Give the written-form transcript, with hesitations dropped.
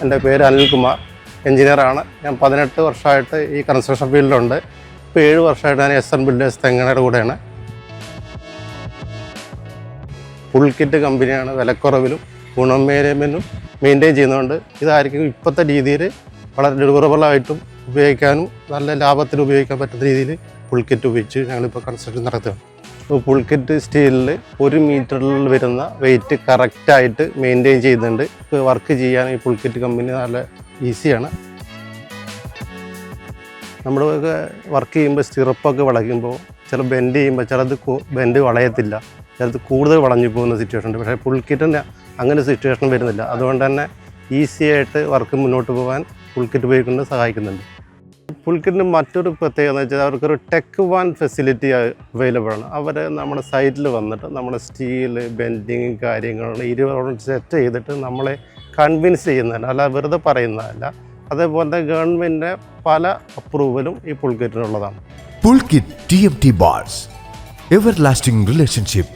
എൻ്റെ പേര് അനിൽകുമാർ, എഞ്ചിനീയറാണ്. ഞാൻ 18 വർഷമായിട്ട് ഈ കൺസ്ട്രക്ഷൻ ഫീൽഡിലുണ്ട്. ഇപ്പോൾ 7 വർഷമായിട്ട് ഞാൻ SN ബിൽഡേഴ്സ് തെങ്ങണയുടെ കൂടെയാണ്. ഫുൾ കിറ്റ് കമ്പനിയാണ്. വിലക്കുറവിലും ഗുണമേന്മയിലും മെയിൻറ്റെയിൻ ചെയ്യുന്നതുകൊണ്ട് ഇതായിരിക്കും ഇപ്പോഴത്തെ രീതിയിൽ വളരെ ഡ്യൂറബിളായിട്ടും ഉപയോഗിക്കാനും നല്ല ലാഭത്തിൽ ഉപയോഗിക്കാൻ പറ്റുന്ന രീതിയിൽ ഫുൾ കിറ്റ് ഉപയോഗിച്ച് ഞങ്ങളിപ്പോൾ കൺസ്ട്രക്ഷൻ നടത്തുകയാണ്. ഫുൾ കിറ്റ് സ്റ്റീലിൽ 1 മീറ്ററിൽ വരുന്ന വെയിറ്റ് കറക്റ്റായിട്ട് മെയിൻറ്റെയിൻ ചെയ്യുന്നുണ്ട്. ഇപ്പോൾ വർക്ക് ചെയ്യാൻ ഈ ഫുൾ കിറ്റ് കമ്പനി നല്ല ഈസിയാണ്. നമ്മൾ വർക്ക് ചെയ്യുമ്പോൾ സ്റ്റിറപ്പൊക്കെ വളയ്ക്കുമ്പോൾ ചില ബെൻഡ് ചെയ്യുമ്പോൾ ചിലത് ബെൻഡ് വളയത്തില്ല, ചിലത് കൂടുതൽ വളഞ്ഞു പോകുന്ന സിറ്റുവേഷൻ ഉണ്ട്. പക്ഷേ ഫുൾ കിറ്റിന് അങ്ങനെ സിറ്റുവേഷൻ വരുന്നില്ല. അതുകൊണ്ട് തന്നെ ഈസി ആയിട്ട് വർക്ക് മുന്നോട്ട് പോകാൻ ഫുൾ കിറ്റ് ഉപയോഗിക്കുന്നത് സഹായിക്കുന്നുണ്ട്. ഫുൾ കിറ്റിന് മറ്റൊരു പ്രത്യേകത എന്ന് വെച്ചാൽ അവർക്കൊരു ടെക് വൺ ഫെസിലിറ്റി അവൈലബിൾ ആണ്. അവർ നമ്മുടെ സൈറ്റിൽ വന്നിട്ട് നമ്മുടെ സ്റ്റീല് ബെൻഡിങ് കാര്യങ്ങൾ 20 സെറ്റ് ചെയ്തിട്ട് നമ്മളെ കൺവിൻസ് ചെയ്യുന്നതല്ല, അല്ല വെറുതെ പറയുന്നതല്ല. അതേപോലെ ഗവൺമെൻറ്റിൻ്റെ പല അപ്രൂവലും ഈ ഫുൾ കിറ്റിനുള്ളതാണ്. Full kit TMT Bars, everlasting relationship